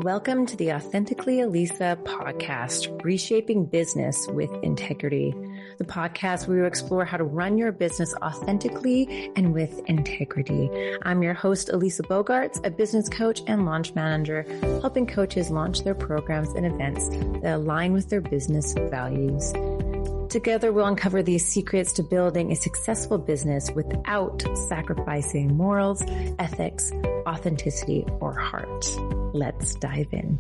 Welcome to the Authentically Elisa podcast, Reshaping Business with Integrity, the podcast where we explore how to run your business authentically and with integrity. I'm your host, Elisa Bogarts, a business coach and launch manager, helping coaches launch their programs and events that align with their business values. Together, we'll uncover these secrets to building a successful business without sacrificing morals, ethics, authenticity, or heart. Let's dive in.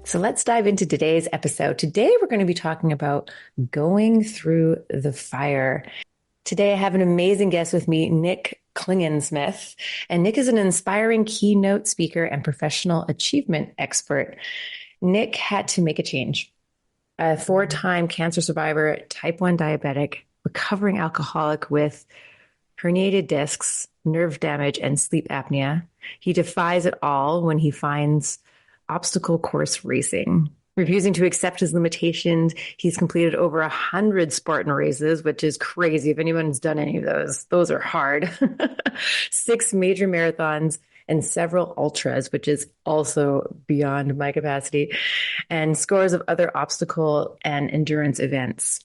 So let's dive into today's episode. Today, we're going to be talking about going through the fire. Today, I have an amazing guest with me, Nick Klingensmith. And Nick is an inspiring keynote speaker and professional achievement expert. Nick had to make a change. A 4-time cancer survivor, type 1 diabetic, recovering alcoholic with herniated discs, nerve damage, and sleep apnea. He defies it all when he finds obstacle course racing. Refusing to accept his limitations, he's completed over 100 Spartan Races, which is crazy. If anyone's done any of those are hard. 6 major marathons, and several ultras, which is also beyond my capacity, and scores of other obstacle and endurance events.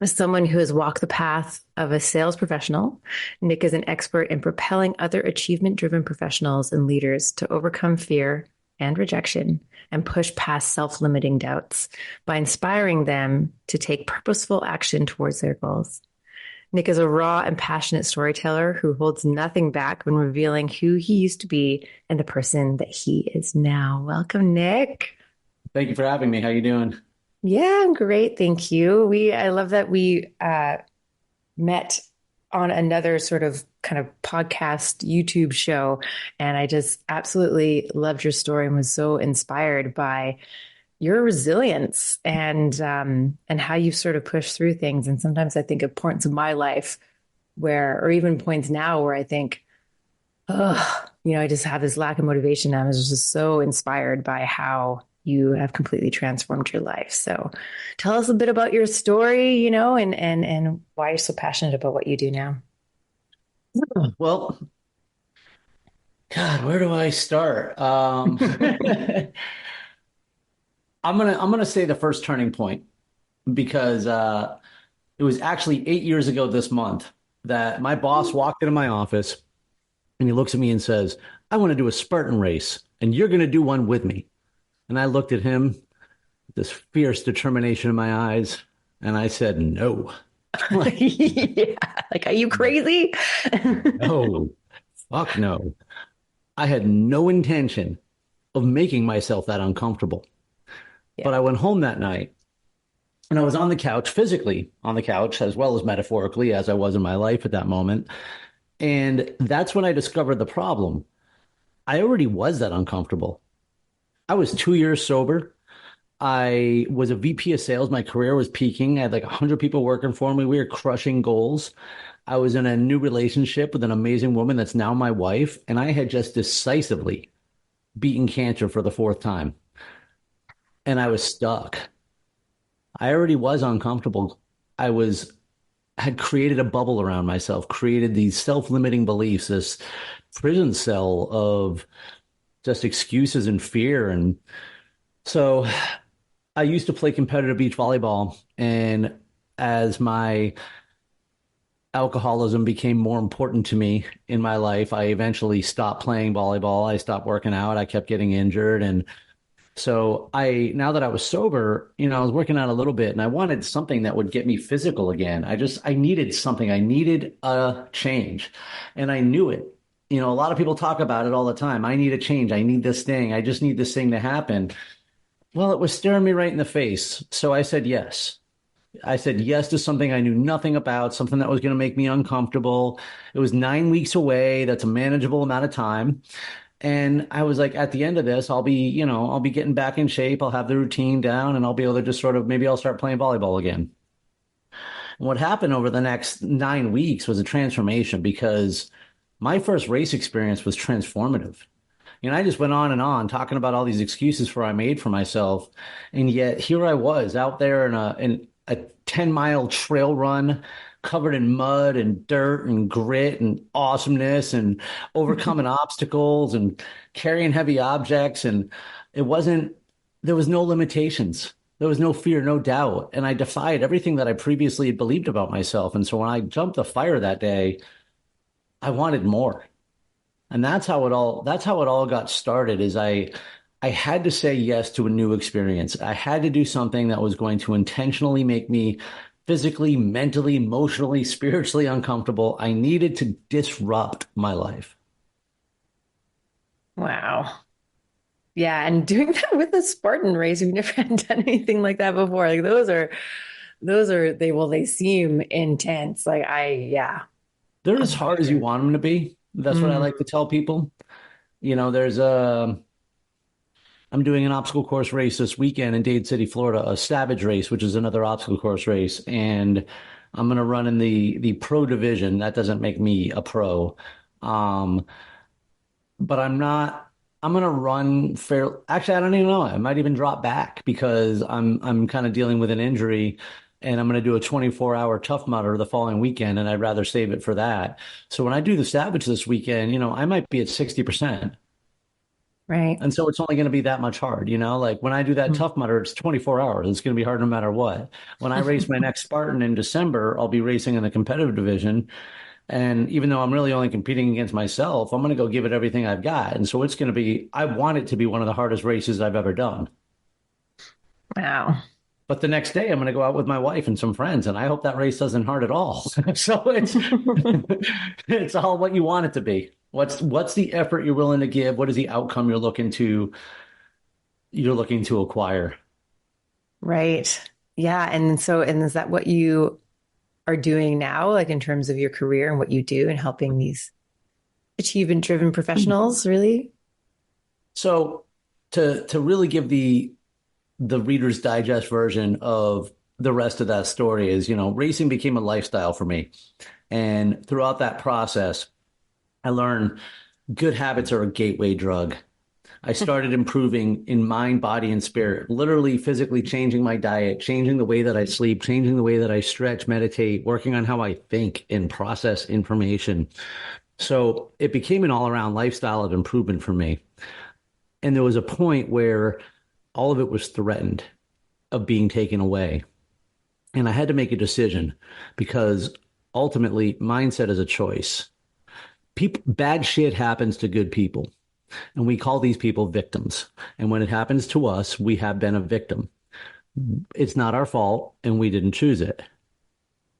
As someone who has walked the path of a sales professional, Nick is an expert in propelling other achievement-driven professionals and leaders to overcome fear and rejection and push past self-limiting doubts by inspiring them to take purposeful action towards their goals. Nick is a raw and passionate storyteller who holds nothing back when revealing who he used to be and the person that he is now. Welcome, Nick. Thank you for having me. How you doing? Yeah, I'm great. Thank you. I love that we met on another sort of kind of podcast YouTube show. And I just absolutely loved your story and was so inspired by your resilience and how you sort of push through things. And sometimes I think of points in my life or even points now where I think, I just have this lack of motivation. I was just so inspired by how you have completely transformed your life. So tell us a bit about your story, and why you're so passionate about what you do now. Well, God, where do I start? I'm gonna say the first turning point because it was actually 8 years ago this month that my boss walked into my office and he looks at me and says, "I want to do a Spartan race and you're going to do one with me." And I looked at him with this fierce determination in my eyes and I said, "No." Yeah. Like, are you crazy? No, fuck no. I had no intention of making myself that uncomfortable. Yeah. But I went home that night and I was on the couch, physically on the couch, as well as metaphorically, as I was in my life at that moment. And that's when I discovered the problem. I already was that uncomfortable. I was 2 years sober. I was a VP of sales. My career was peaking. I had like 100 people working for me. We were crushing goals. I was in a new relationship with an amazing woman that's now my wife. And I had just decisively beaten cancer for the 4th time. And I was stuck. I already was uncomfortable. Had created a bubble around myself, created these self-limiting beliefs, this prison cell of just excuses and fear. And so I used to play competitive beach volleyball. And as my alcoholism became more important to me in my life, I eventually stopped playing volleyball. I stopped working out. I kept getting injured. And so now that I was sober, I was working out a little bit and I wanted something that would get me physical again. I needed something. I needed a change and I knew it. A lot of people talk about it all the time. I need a change. I need this thing. I just need this thing to happen. Well, it was staring me right in the face. So I said yes. I said yes to something I knew nothing about, something that was going to make me uncomfortable. It was 9 weeks away. That's a manageable amount of time. And I was like, at the end of this, I'll be getting back in shape. I'll have the routine down and I'll be able to just maybe I'll start playing volleyball again. And what happened over the next 9 weeks was a transformation because my first race experience was transformative. I just went on and on talking about all these excuses I made for myself. And yet here I was out there in a 10-mile trail run, covered in mud and dirt and grit and awesomeness and overcoming obstacles and carrying heavy objects. And it wasn't, there was no limitations. There was no fear, no doubt. And I defied everything that I previously had believed about myself. And so when I jumped the fire that day, I wanted more. And that's how it all got started is I had to say yes to a new experience. I had to do something that was going to intentionally make me physically, mentally, emotionally, spiritually uncomfortable. I needed to disrupt my life. Wow. Yeah, and doing that with a Spartan race, we've never had done anything like that before. Like they seem intense. They're I'm as hard as you picturing. want them to be. That's what I Mm, like to tell people. I'm doing an obstacle course race this weekend in Dade City, Florida, a Savage race, which is another obstacle course race, and I'm going to run in the pro division. That doesn't make me a pro, um, but I'm not. I'm going to run fair. Actually, I don't even know. I might even drop back because I'm kind of dealing with an injury, and I'm going to do a 24-hour Tough Mudder the following weekend, and I'd rather save it for that. So when I do the Savage this weekend, I might be at 60%. right. And so it's only going to be that much hard, Like when I do that Tough Mudder, it's 24 hours. It's going to be hard no matter what. When I race my next Spartan in December, I'll be racing in the competitive division. And even though I'm really only competing against myself, I'm going to go give it everything I've got. And so I want it to be one of the hardest races I've ever done. Wow. But the next day, I'm going to go out with my wife and some friends, and I hope that race doesn't hard at all. So it's all what you want it to be. What's the effort you're willing to give? What is the outcome you're looking to acquire? Right. Yeah. And is that what you are doing now, like in terms of your career and what you do and helping these achievement driven professionals, really? So to really give the Reader's Digest version of the rest of that story is, racing became a lifestyle for me. And throughout that process, I learned good habits are a gateway drug. I started improving in mind, body, and spirit, literally physically changing my diet, changing the way that I sleep, changing the way that I stretch, meditate, working on how I think and process information. So it became an all around lifestyle of improvement for me. And there was a point where all of it was threatened of being taken away. And I had to make a decision because ultimately mindset is a choice. Bad shit happens to good people. And we call these people victims. And when it happens to us, we have been a victim. It's not our fault and we didn't choose it.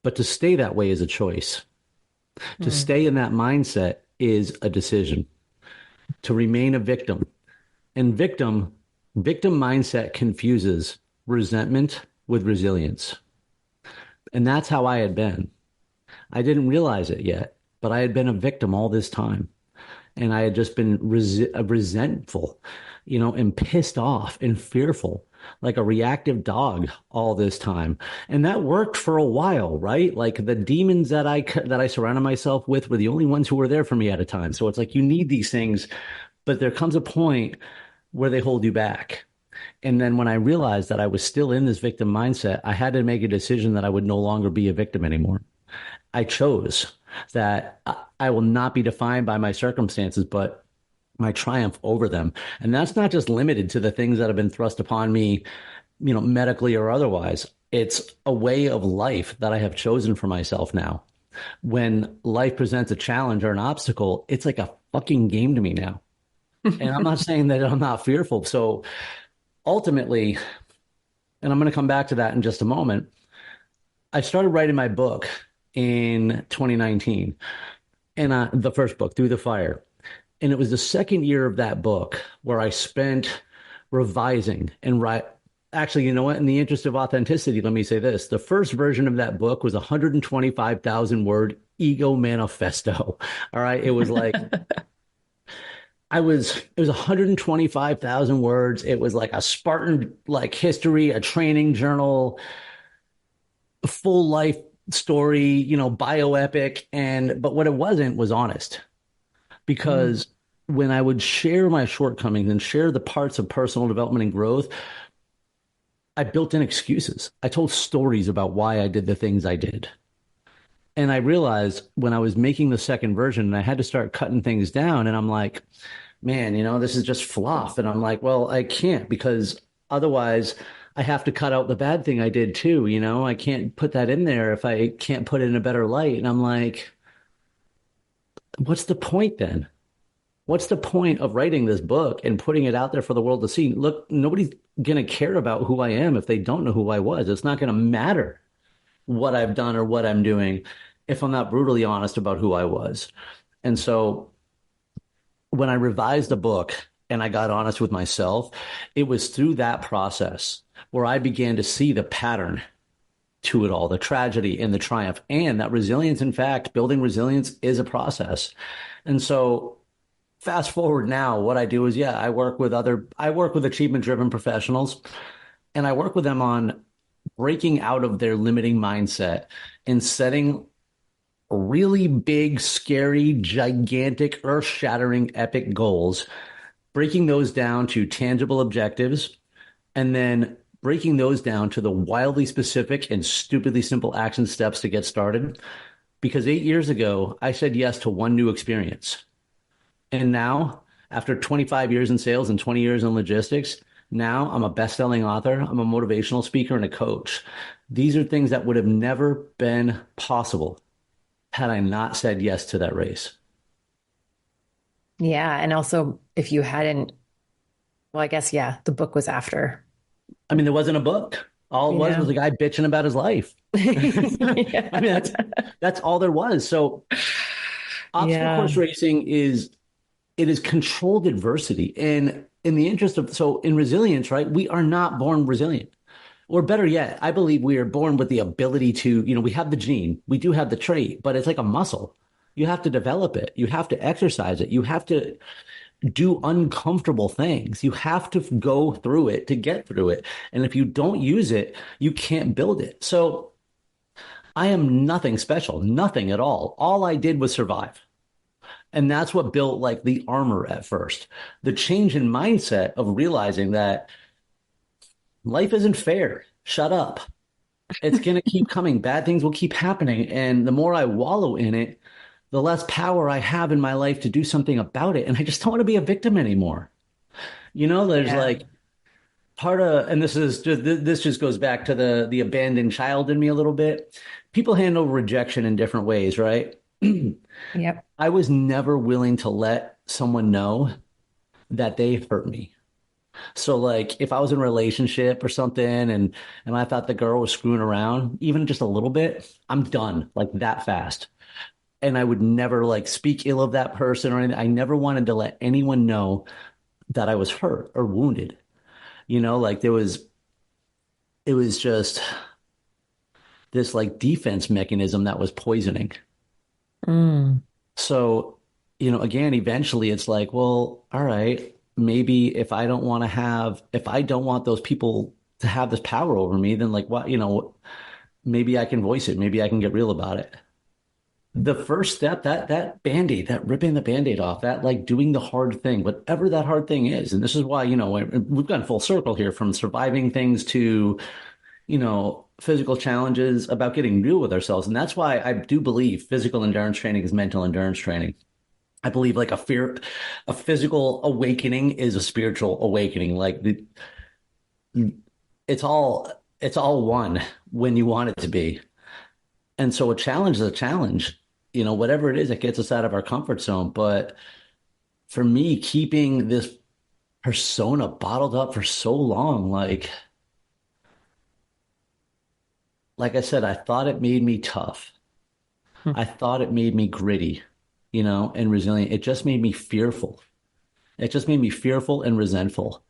But to stay that way is a choice. To Mm, stay in that mindset is a decision. To remain a victim. And victim mindset confuses resentment with resilience. And that's how I had been. I didn't realize it yet, but I had been a victim all this time. And I had just been resentful, and pissed off and fearful, like a reactive dog all this time. And that worked for a while, right? Like the demons that I surrounded myself with were the only ones who were there for me at a time. So it's like you need these things, but there comes a point where they hold you back. And then when I realized that I was still in this victim mindset, I had to make a decision that I would no longer be a victim anymore. I chose that I will not be defined by my circumstances, but my triumph over them. And that's not just limited to the things that have been thrust upon me, medically or otherwise. It's a way of life that I have chosen for myself now. When life presents a challenge or an obstacle, it's like a fucking game to me now. And I'm not saying that I'm not fearful. So ultimately, and I'm going to come back to that in just a moment, I started writing my book in 2019, and the first book, Through the Fire. And it was the second year of that book where I spent revising and write. Actually, you know what? In the interest of authenticity, let me say this. The first version of that book was 125,000 word ego manifesto. All right. It was like, it was 125,000 words. It was like a Spartan like history, a training journal, full life story, bioepic. But what it wasn't was honest, mm, because when I would share my shortcomings and share the parts of personal development and growth, I built in excuses. I told stories about why I did the things I did. And I realized when I was making the second version and I had to start cutting things down, and I'm like, man, this is just fluff. And I'm like, well, I can't because otherwise I have to cut out the bad thing I did too. I can't put that in there if I can't put it in a better light. And I'm like, what's the point then? What's the point of writing this book and putting it out there for the world to see? Look, nobody's going to care about who I am if they don't know who I was. It's not going to matter what I've done or what I'm doing if I'm not brutally honest about who I was. And so when I revised the book and I got honest with myself, it was through that process where I began to see the pattern to it all, the tragedy and the triumph, and that resilience, in fact, building resilience is a process. And so fast forward now, what I do is, yeah, I work with achievement driven professionals, and I work with them on breaking out of their limiting mindset and setting really big, scary, gigantic, earth shattering, epic goals, breaking those down to tangible objectives, and then breaking those down to the wildly specific and stupidly simple action steps to get started. Because 8 years ago, I said yes to one new experience. And now, after 25 years in sales and 20 years in logistics, now I'm a best-selling author, I'm a motivational speaker and a coach. These are things that would have never been possible had I not said yes to that race. Yeah. And also, if you hadn't, well, I guess, yeah, the book was after. I mean, there wasn't a book. All it was Yeah. a guy bitching about his life. I mean, Yeah. that's all there was. So obstacle Yeah. course racing is controlled adversity. And in the interest of, so in resilience, right, we are not born resilient. Or better yet, I believe we are born with the ability to, we have the gene, we do have the trait, but it's like a muscle. You have to develop it. You have to exercise it. You have to do uncomfortable things. You have to go through it to get through it. And if you don't use it, you can't build it. So I am nothing special, nothing at all. All I did was survive. And that's what built like the armor at first. The change in mindset of realizing that life isn't fair. Shut up. It's going to keep coming. Bad things will keep happening. And the more I wallow in it, the less power I have in my life to do something about it. And I just don't want to be a victim anymore. There's Yeah. like part of, and this just goes back to the abandoned child in me a little bit. People handle rejection in different ways, right? Yep. I was never willing to let someone know that they hurt me. So like if I was in a relationship or something and I thought the girl was screwing around, even just a little bit, I'm done like that fast. And I would never like speak ill of that person or anything. I never wanted to let anyone know that I was hurt or wounded. Like it was just this like defense mechanism that was poisoning. Mm. So, again, eventually it's like, well, all right, maybe if I don't want those people to have this power over me, then like what, maybe I can voice it. Maybe I can get real about it. The first step, that Band-Aid, that ripping the Band-Aid off, that like doing the hard thing, whatever that hard thing is. And this is why, we've gone full circle here from surviving things to, physical challenges about getting real with ourselves. And that's why I do believe physical endurance training is mental endurance training. I believe like a physical awakening is a spiritual awakening. Like it's all, it's all one when you want it to be. And so a challenge is a challenge, whatever it is that gets us out of our comfort zone. But for me, keeping this persona bottled up for so long, like I said, I thought it made me tough. I thought it made me gritty, and resilient. It just made me fearful. It just made me fearful and resentful.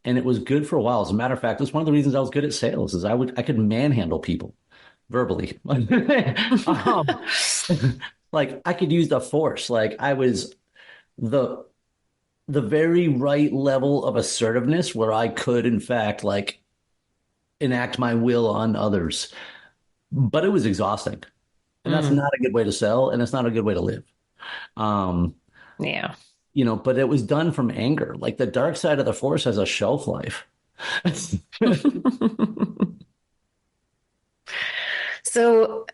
And it was good for a while. As a matter of fact, it's one of the reasons I was good at sales is I could manhandle people verbally. um, like I could use the force. Like I was the very right level of assertiveness where I could, in fact, like enact my will on others. But it was exhausting. And that's Mm. not a good way to sell, and it's not a good way to live. Um, Yeah. but it was done from anger. Like the dark side of the force has a shelf life. So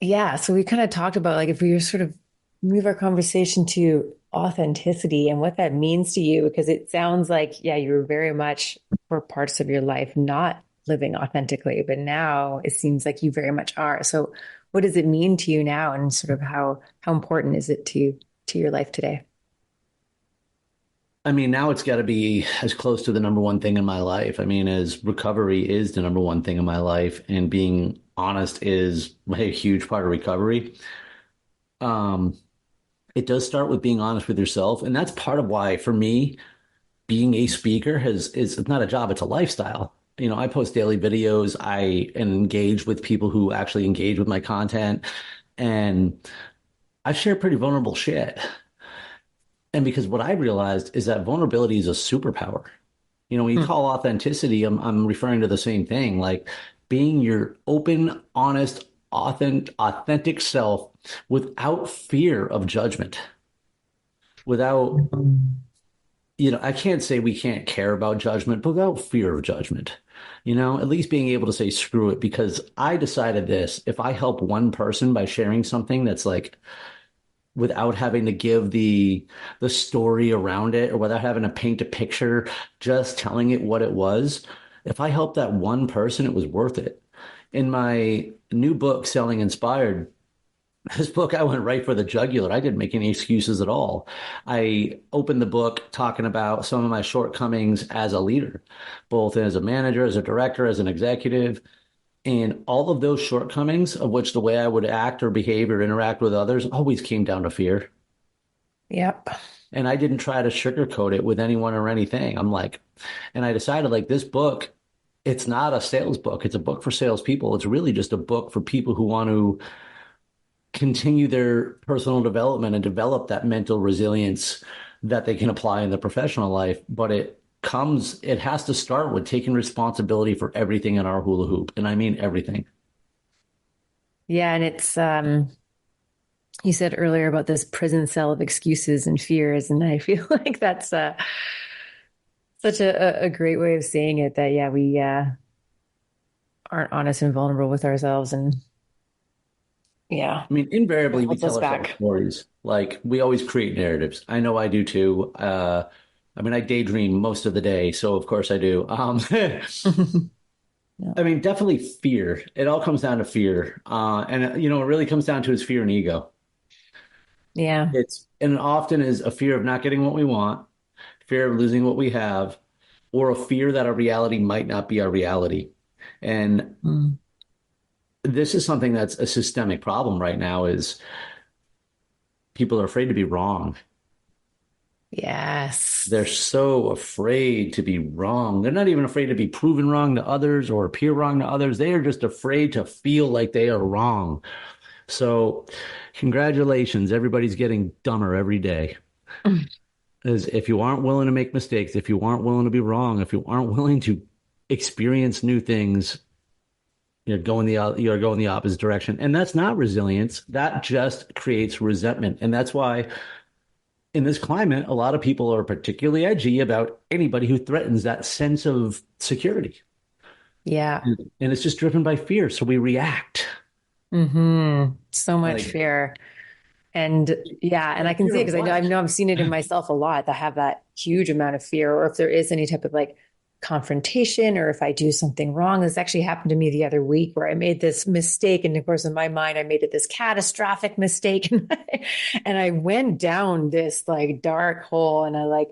Yeah, so we kind of talked about like if we sort of move our conversation to authenticity and what that means to you, because it sounds like, yeah, you were very much for parts of your life not living authentically, but now it seems like you very much are. So what does it mean to you now and sort of how important is it to your life today? I mean, now it's got to be as close to the number one thing in my life. I mean, as recovery is the number one thing in my life, and being honest is a huge part of recovery. Um, it does start with being honest with yourself, and that's part of why, for me, being a speaker has is it's not a job, it's a lifestyle. I post daily videos. I engage with people who actually engage with my content, and I share pretty vulnerable shit. And because what I realized is that vulnerability is a superpower. When you Mm. call authenticity, I'm referring to the same thing, like being your open, honest, authentic self without fear of judgment, without, I can't say we can't care about judgment, but without fear of judgment. At least being able to say screw it, because I decided this, if I help one person by sharing something that's like without having to give the story around it or without having to paint a picture, just telling it what it was. If I helped that one person, it was worth it. In my new book, Selling Inspired, this book, I went right for the jugular. I didn't make any excuses at all. I opened the book talking about some of my shortcomings as a leader, both as a manager, as a director, as an executive. And all of those shortcomings, of which the way I would act or behave or interact with others always came down to fear. Yep. And I didn't try to sugarcoat it with anyone or anything. And I decided like this book, it's not a sales book. It's a book for salespeople. It's really just a book for people who want to continue their personal development and develop that mental resilience that they can apply in their professional life. But it has to start with taking responsibility for everything in our hula hoop. And I mean everything. Yeah, and it's you said earlier about this prison cell of excuses and fears, and I feel like that's such a great way of saying it that yeah, we aren't honest and vulnerable with ourselves, and yeah, I mean, it invariably, we holds us tell ourselves back. stories. Like we always create narratives. I know I do too. I mean, I daydream most of the day, so of course I do. Yeah. I mean, definitely fear. It all comes down to fear, and it really comes down to is fear and ego. Yeah. And often is a fear of not getting what we want, fear of losing what we have, or a fear that our reality might not be our reality. And Mm. this is something that's a systemic problem right now. Is people are afraid to be wrong. They're Yes. so afraid to be wrong. They're not even afraid to be proven wrong to others or appear wrong to others. They are just afraid to feel like they are wrong. So, congratulations. Everybody's getting dumber every day. As if you aren't willing to make mistakes, if you aren't willing to be wrong, if you aren't willing to experience new things, you're going the opposite direction. And that's not resilience. That just creates resentment. And that's why in this climate, a lot of people are particularly edgy about anybody who threatens that sense of security. Yeah. And it's just driven by fear. So we react So much like, fear. And yeah, and I like can fear see it of because what? I know I've seen it in myself a lot that have that huge amount of fear, or if there is any type of like confrontation, or if I do something wrong. This actually happened to me the other week where I made this mistake. And of course, in my mind, I made it this catastrophic mistake. And I went down this like dark hole and I like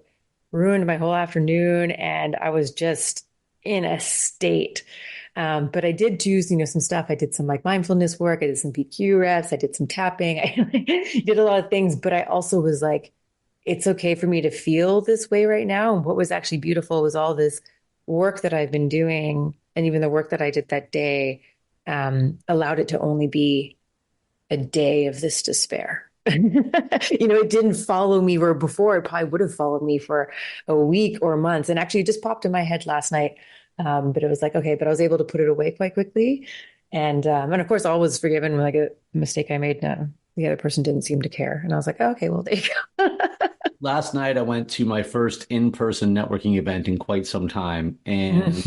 ruined my whole afternoon. And I was just in a state. But I did do, some stuff. I did some like mindfulness work. I did some PQ reps. I did some tapping. I did a lot of things, but I also was like, it's okay for me to feel this way right now. And what was actually beautiful was all this work that I've been doing, and even the work that I did that day, allowed it to only be a day of this despair. It didn't follow me where before it probably would have followed me for a week or months. And actually, it just popped in my head last night. But it was like, okay, but I was able to put it away quite quickly. And of course, all was forgiven. Like a mistake I made. No, the other person didn't seem to care. And I was like, oh, okay, well, there you go. Last night, I went to my first in-person networking event in quite some time. And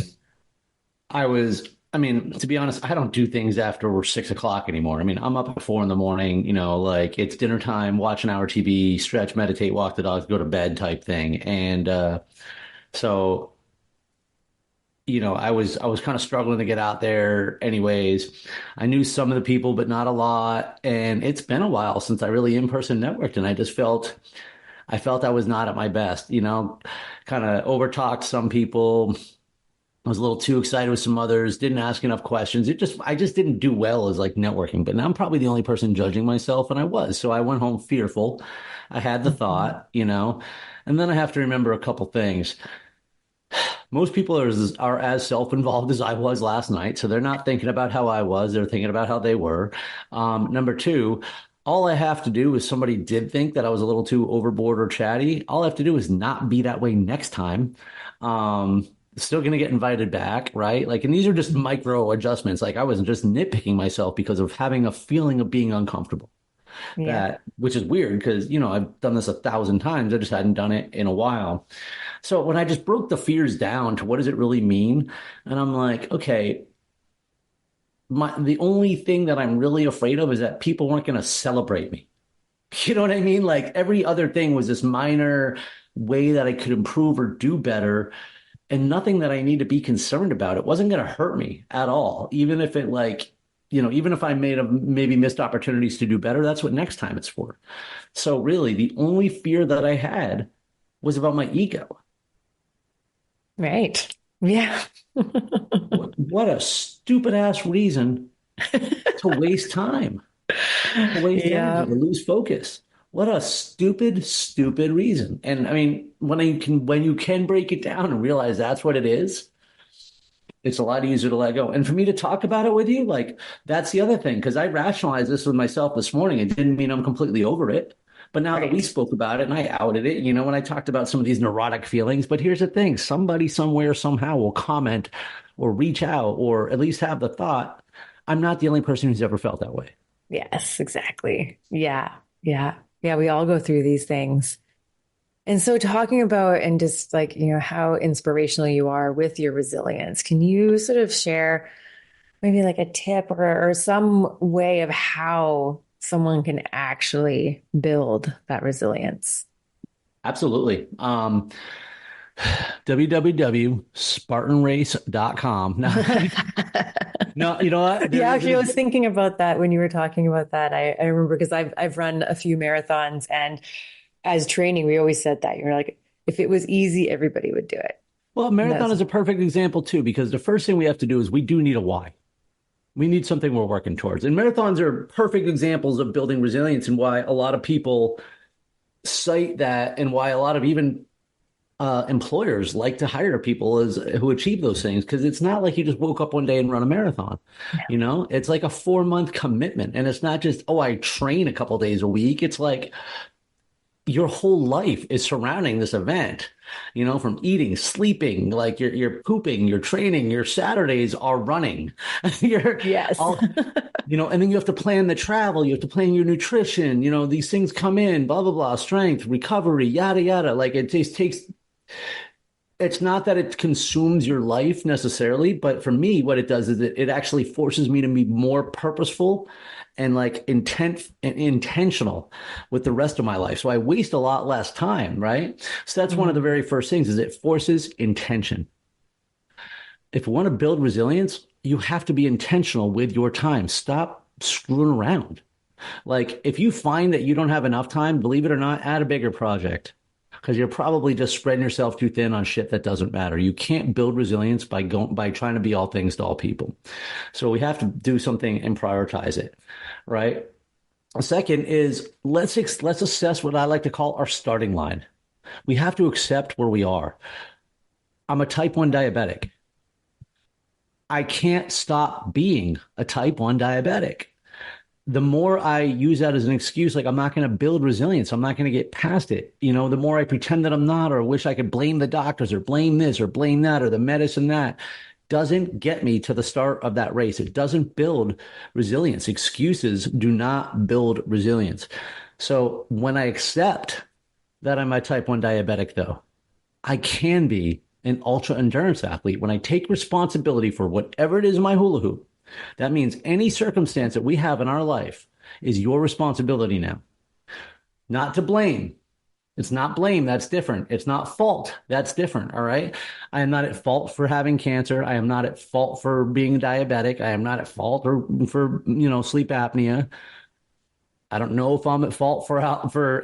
I was I mean, to be honest, I don't do things after 6 o'clock anymore. I mean, I'm up at 4 in the morning, like it's dinner time, watch an hour TV, stretch, meditate, walk the dogs, go to bed type thing. And so, I was kind of struggling to get out there anyways. I knew some of the people, but not a lot. And it's been a while since I really in-person networked, and I felt I was not at my best, kind of overtalked some people. I was a little too excited with some others, didn't ask enough questions. I just didn't do well as like networking, but now I'm probably the only person judging myself, and I was. So I went home fearful. I had the Mhm. thought, and then I have to remember a couple things. Most people are as self-involved as I was last night, so they're not thinking about how I was, they're thinking about how they were. Number two, all I have to do is somebody did think that I was a little too overboard or chatty. All I have to do is not be that way next time. Still going to get invited back, right? Like, and these are just micro adjustments. Like, I wasn't just nitpicking myself because of having a feeling of being uncomfortable. Yeah. Which is weird because, I've done this 1,000 times. I just hadn't done it in a while. So when I just broke the fears down to what does it really mean? And I'm like, okay, the only thing that I'm really afraid of is that people weren't going to celebrate me. You know what I mean? Like every other thing was this minor way that I could improve or do better, and nothing that I need to be concerned about. It wasn't going to hurt me at all, even if it even if I maybe missed opportunities to do better, that's what next time it's for. So really, the only fear that I had was about my ego. Right. Yeah. What a stupid ass reason to waste time, to waste energy, Yeah. to lose focus. What a stupid, stupid reason. And I mean, when you can break it down and realize that's what it is, it's a lot easier to let go. And for me to talk about it with you, like that's the other thing, because I rationalized this with myself this morning. It didn't mean I'm completely over it. But now that we Right. spoke about it and I outed it, when I talked about some of these neurotic feelings, but here's the thing, somebody somewhere somehow will comment or reach out or at least have the thought, I'm not the only person who's ever felt that way. Yes, exactly. Yeah. Yeah. Yeah. We all go through these things. And so, talking about and just like, how inspirational you are with your resilience, can you sort of share maybe like a tip or some way of how someone can actually build that resilience? Absolutely. www.spartanrace.com. No, no, you know what? Yeah, actually, I was thinking about that when you were talking about that. I remember because I've run a few marathons, and as training, we always said that you're like, if it was easy, everybody would do it. Well, And marathon that's is a perfect example too, because the first thing we have to do is we do need a why. We need something we're working towards. And marathons are perfect examples of building resilience and why a lot of people cite that and why a lot of even employers like to hire people who achieve those things because it's not like you just woke up one day and run a marathon. It's like a 4 month commitment, and it's not just I train a couple days a week. It's like your whole life is surrounding this event. From eating, sleeping, like you're pooping, you're training, your Saturdays are running. you're yes. all and then you have to plan the travel, you have to plan your nutrition, these things come in, blah blah blah, strength, recovery, yada yada. Like it just takes, it's not that it consumes your life necessarily, but for me, what it does is it actually forces me to be more purposeful and like intentional with the rest of my life. So I waste a lot less time, right? So that's one of the Mm. very first things is it forces intention. If you want to build resilience, you have to be intentional with your time. Stop screwing around. Like if you find that you don't have enough time, believe it or not, add a bigger project because you're probably just spreading yourself too thin on shit that doesn't matter. You can't build resilience by trying to be all things to all people. So we have to do something and prioritize it, right? A second is let's assess what I like to call our starting line. We have to accept where we are. I'm a type 1 diabetic. I can't stop being a type 1 diabetic. The more I use that as an excuse, like I'm not going to build resilience, I'm not going to get past it. The more I pretend that I'm not, or wish I could blame the doctors or blame this or blame that or the medicine that doesn't get me to the start of that race. It doesn't build resilience. Excuses do not build resilience. So when I accept that I'm a type 1 diabetic, though, I can be an ultra endurance athlete. When I take responsibility for whatever it is in my hula hoop, that means any circumstance that we have in our life is your responsibility now. Not to blame. It's not blame. That's different. It's not fault. That's different. All right. I am not at fault for having cancer. I am not at fault for being diabetic. I am not at fault for sleep apnea. I don't know if I'm at fault for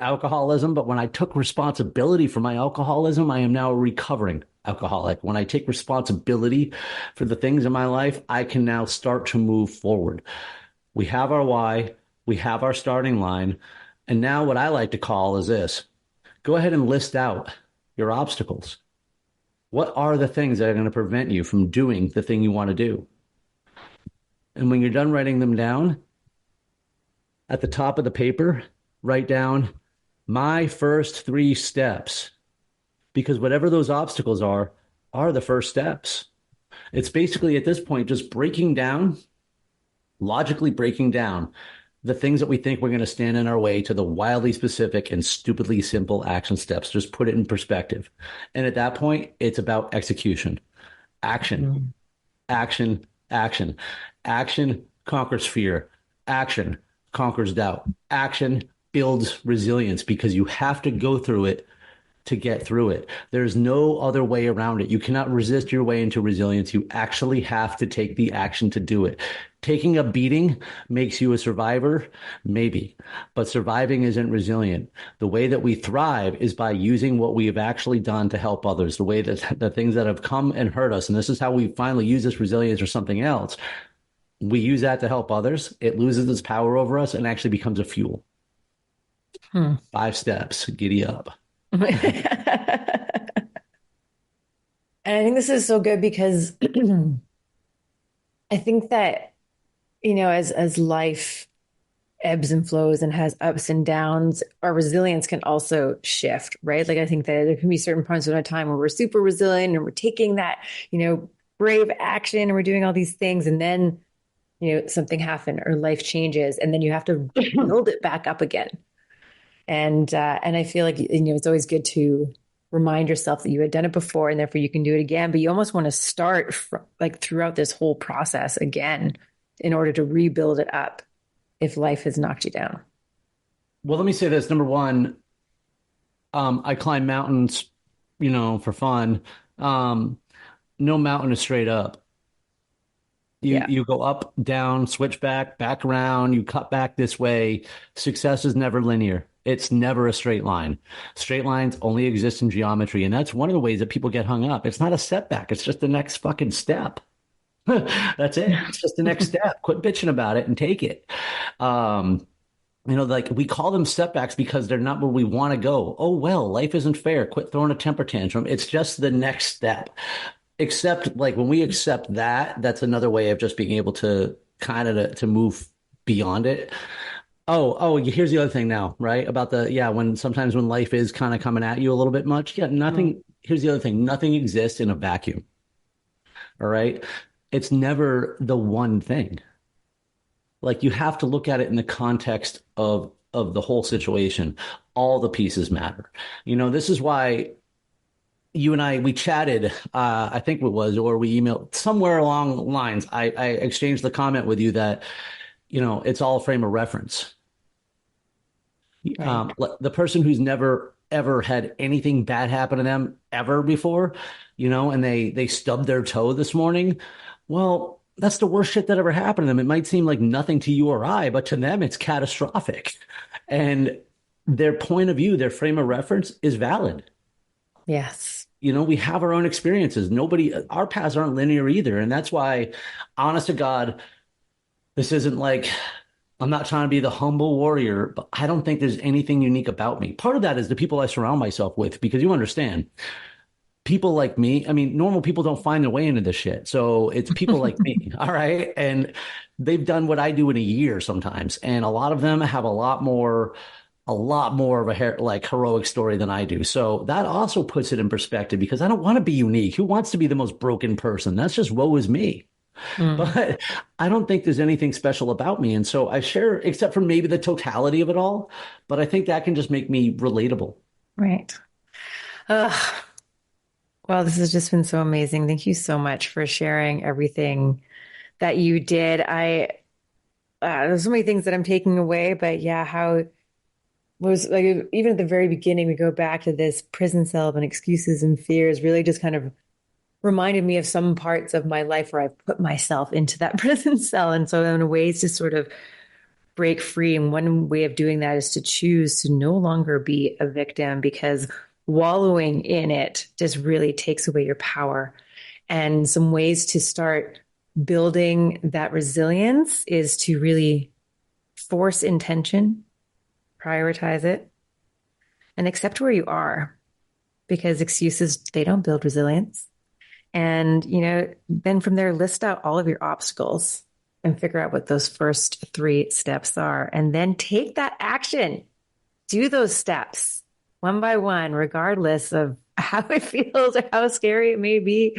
alcoholism, but when I took responsibility for my alcoholism, I am now a recovering alcoholic. When I take responsibility for the things in my life, I can now start to move forward. We have our why, we have our starting line, and now what I like to call is this. Go ahead and list out your obstacles. What are the things that are going to prevent you from doing the thing you want to do? And when you're done writing them down, at the top of the paper, write down my first 3 steps, because whatever those obstacles are the first steps. It's basically at this point just logically breaking down the things that we think we're going to stand in our way to the wildly specific and stupidly simple action steps. Just put it in perspective. And at that point, it's about execution. Action, action, action. Action conquers fear. Action conquers doubt. Action builds resilience, because you have to go through it to get through it. There's no other way around it. You cannot resist your way into resilience. You actually have to take the action to do it. Taking a beating makes you a survivor, maybe, but surviving isn't resilient. The way that we thrive is by using what we have actually done to help others, the way that the things that have come and hurt us. And this is how we finally use this resilience or something else. We use that to help others. It loses its power over us and actually becomes a fuel. 5 steps, giddy up. And I think this is so good because I think that, as life ebbs and flows and has ups and downs, our resilience can also shift, right? Like I think that there can be certain points in a time where we're super resilient and we're taking that, brave action and we're doing all these things. And then, something happened or life changes and then you have to build it back up again. And I feel like, it's always good to remind yourself that you had done it before and therefore you can do it again. But you almost want to start throughout this whole process again in order to rebuild it up if life has knocked you down. Well, let me say this. Number one, I climb mountains, for fun. No mountain is straight up. You go up, down, switch back around, you cut back this way. Success is never linear. It's never a straight line. Straight lines only exist in geometry. And that's one of the ways that people get hung up. It's not a setback. It's just the next fucking step. That's it. It's just the next step. Quit bitching about it and take it. We call them setbacks because they're not where we want to go. Oh, well, life isn't fair. Quit throwing a temper tantrum. It's just the next step. Except when we accept that, that's another way of just being able to kind of to move beyond it. Oh, here's the other thing now, right? About when sometimes when life is kind of coming at you a little bit much. Yeah, nothing. Here's the other thing. Nothing exists in a vacuum. All right. It's never the one thing. You have to look at it in the context of the whole situation. All the pieces matter. This is why you and we chatted, I think it was, or we emailed somewhere along the lines. I exchanged the comment with you that, it's all a frame of reference. Right. The person who's never, ever had anything bad happen to them ever before, and they stubbed their toe this morning. Well, that's the worst shit that ever happened to them. It might seem like nothing to you or I, but to them, it's catastrophic. And their point of view, their frame of reference is valid. Yes. We have our own experiences. Our paths aren't linear either. And that's why, honest to God, this isn't I'm not trying to be the humble warrior, but I don't think there's anything unique about me. Part of that is the people I surround myself with, because you understand, people like me, normal people don't find their way into this shit. So it's people like me. All right. And they've done what I do in a year sometimes. And a lot of them have a lot more of a heroic story than I do. So that also puts it in perspective, because I don't want to be unique. Who wants to be the most broken person? That's just woe is me. But I don't think there's anything special about me. And so I share, except for maybe the totality of it all. But I think that can just make me relatable. Right. Well, Well, this has just been so amazing. Thank you so much for sharing everything that you did. There's so many things that I'm taking away, but yeah, how was like even at the very beginning, we go back to this prison cell of excuses and fears, really just kind of reminded me of some parts of my life where I've put myself into that prison cell. And so, in ways to sort of break free. And one way of doing that is to choose to no longer be a victim because wallowing in it just really takes away your power. And some ways to start building that resilience is to really force intention, prioritize it, and accept where you are because excuses, they don't build resilience. And, then from there, list out all of your obstacles and figure out what those first three steps are. And then take that action. Do those steps one by one, regardless of how it feels or how scary it may be.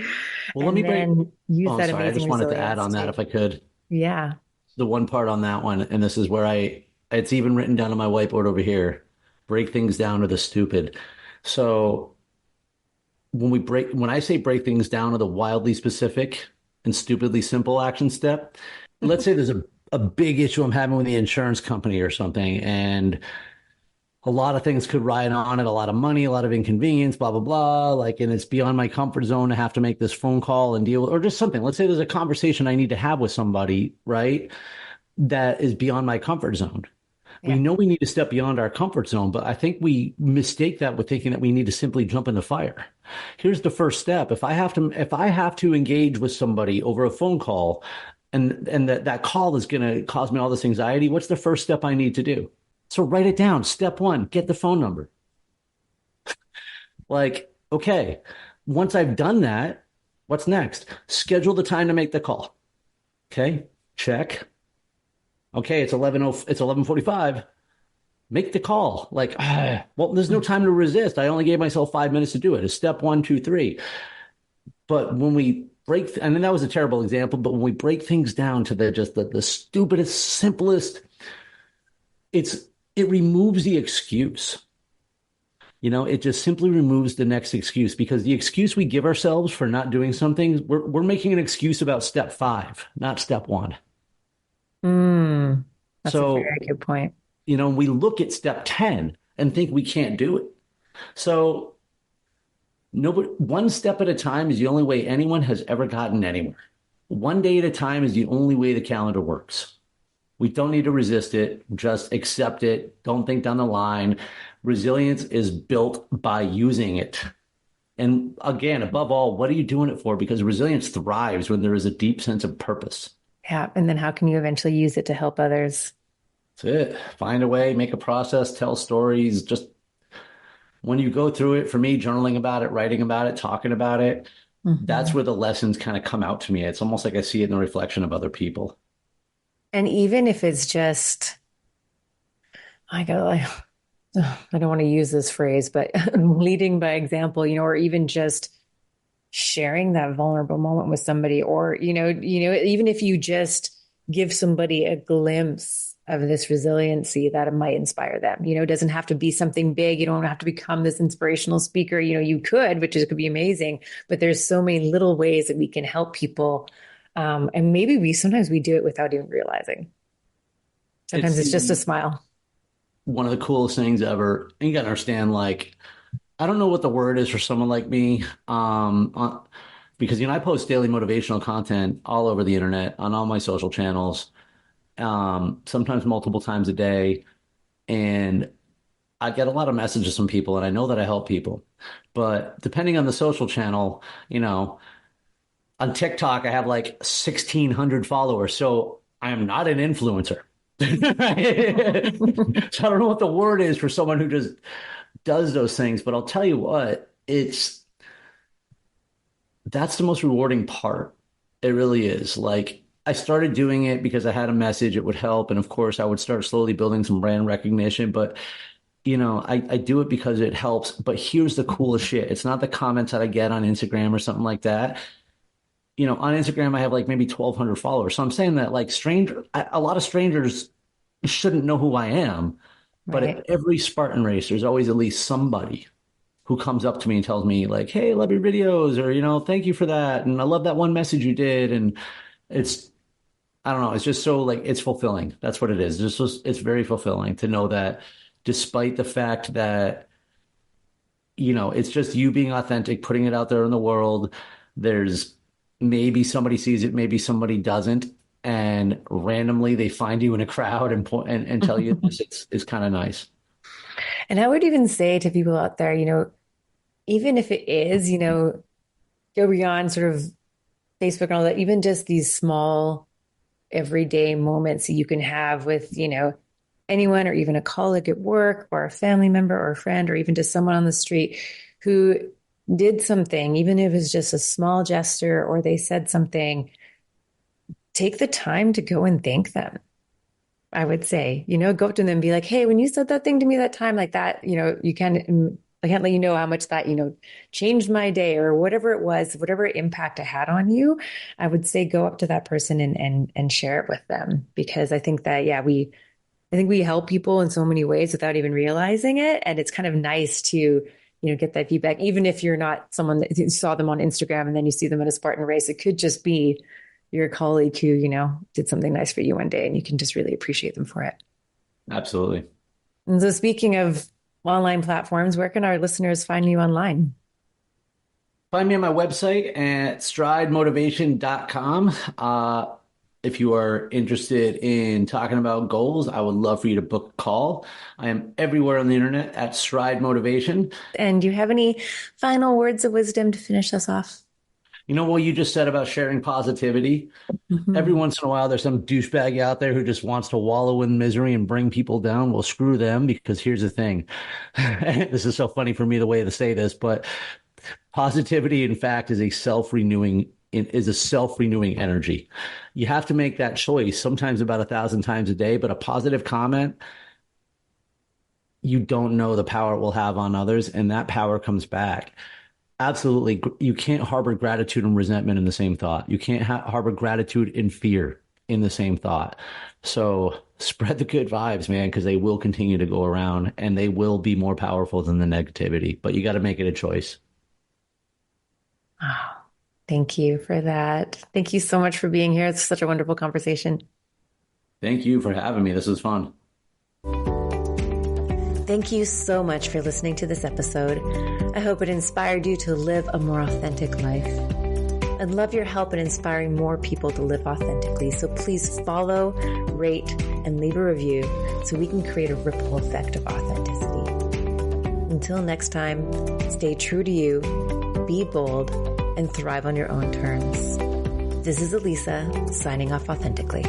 Well, let And me break. then use Oh, I'm that sorry. I amazing just wanted to add resilience on that to, if I could. yeah. The one part on that one, and this is where it's even written down on my whiteboard over here. Break things down to the stupid. So when I say break things down to the wildly specific and stupidly simple action step, let's say there's a big issue I'm having with the insurance company or something, and a lot of things could ride on it, a lot of money, a lot of inconvenience, blah, blah, blah. Like, and it's beyond my comfort zone to have to make this phone call and deal with, or just something. Let's say there's a conversation I need to have with somebody, right? That is beyond my comfort zone. We Yeah. know we need to step beyond our comfort zone, but I think we mistake that with thinking that we need to simply jump in the fire. Here's the first step. If I have to engage with somebody over a phone call and that call is going to cause me all this anxiety, what's the first step I need to do? So write it down. Step one, get the phone number. Like, okay, once I've done that, what's next? Schedule the time to make the call. Okay, check. Okay, it's 11:45. Make the call. Like, well, there's no time to resist. I only gave myself 5 minutes to do it. It's step one, two, three. But when we break, and then that was a terrible example, but when we break things down to the stupidest, simplest, it removes the excuse. It just simply removes the next excuse because the excuse we give ourselves for not doing something, we're making an excuse about step five, not step one. Mm, that's a So, very good point. we look at step 10 and think we can't do it. So, nobody, one step at a time is the only way anyone has ever gotten anywhere. One day at a time is the only way the calendar works. We don't need to resist it. Just accept it. Don't think down the line. Resilience is built by using it. And again, above all, what are you doing it for? Because resilience thrives when there is a deep sense of purpose. Yeah. And then how can you eventually use it to help others? That's it. Find a way, make a process, tell stories. Just when you go through it, for me, journaling about it, writing about it, talking about it, that's Mhm. where the lessons kind of come out to me. It's almost like I see it in the reflection of other people. And even if it's just, I go like, I don't want to use this phrase, but leading by example, or even just sharing that vulnerable moment with somebody, or, even if you just give somebody a glimpse of this resiliency that it might inspire them, it doesn't have to be something big. You don't have to become this inspirational speaker. You could, could be amazing, but there's so many little ways that we can help people. And maybe sometimes we do it without even realizing. Sometimes It's it's just a the smile. one of the coolest things ever. And you gotta understand, like, I don't know what the word is for someone like me. Because I post daily motivational content all over the internet on all my social channels, sometimes multiple times a day, and I get a lot of messages from people, and I know that I help people. But depending on the social channel, on TikTok, I have like 1,600 followers, so I am not an influencer. So I don't know what the word is for someone who just does those things, but I'll tell you what, that's the most rewarding part. It really is. Like, I started doing it because I had a message, it would help. And of course, I would start slowly building some brand recognition. But, I do it because it helps. But here's the coolest shit. It's not the comments that I get on Instagram or something like that. On Instagram, I have like maybe 1,200 followers. So I'm saying that like a lot of strangers shouldn't know who I am. But Right. at every Spartan race, there's always at least somebody who comes up to me and tells me like, hey, I love your videos, or, thank you for that. And I love that one message you did. And it's, I don't know, it's just so like, it's fulfilling. That's what it is. It's very fulfilling to know that despite the fact that, it's just you being authentic, putting it out there in the world. There's maybe somebody sees it, maybe somebody doesn't. And randomly they find you in a crowd and tell you this. It's kind of nice. And I would even say to people out there, even if it is, go beyond sort of Facebook and all that, even just these small everyday moments that you can have with, anyone or even a colleague at work or a family member or a friend or even just someone on the street who did something, even if it's just a small gesture or they said something, take the time to go and thank them. I would say, go up to them and be like, hey, when you said that thing to me that time like that, I can't let you know how much that, changed my day or whatever it was, whatever impact it had on you. I would say go up to that person and share it with them, because I think that, I think we help people in so many ways without even realizing it. And it's kind of nice to, get that feedback, even if you're not someone that you saw them on Instagram and then you see them at a Spartan race. It could just be your colleague who, did something nice for you one day and you can just really appreciate them for it. Absolutely. And so speaking of online platforms, where can our listeners find you online? Find me on my website at stridemotivation.com. If you are interested in talking about goals, I would love for you to book a call. I am everywhere on the internet at Stride Motivation. And do you have any final words of wisdom to finish us off? What you just said about sharing positivity. Mm-hmm. Every once in a while, there's some douchebag out there who just wants to wallow in misery and bring people down. Well, screw them, because here's the thing. This is so funny for me, the way to say this, but positivity, in fact, is a self-renewing energy. You have to make that choice sometimes about 1,000 times a day, but a positive comment, you don't know the power it will have on others, and that power comes back. Absolutely. You can't harbor gratitude and resentment in the same thought. You can't harbor gratitude and fear in the same thought. So spread the good vibes, man, because they will continue to go around and they will be more powerful than the negativity, but you got to make it a choice. Oh, thank you for that. Thank you so much for being here. It's such a wonderful conversation. Thank you for having me. This was fun. Thank you so much for listening to this episode. I hope it inspired you to live a more authentic life. I'd love your help in inspiring more people to live authentically. So please follow, rate, and leave a review so we can create a ripple effect of authenticity. Until next time, stay true to you, be bold, and thrive on your own terms. This is Elisa, signing off authentically.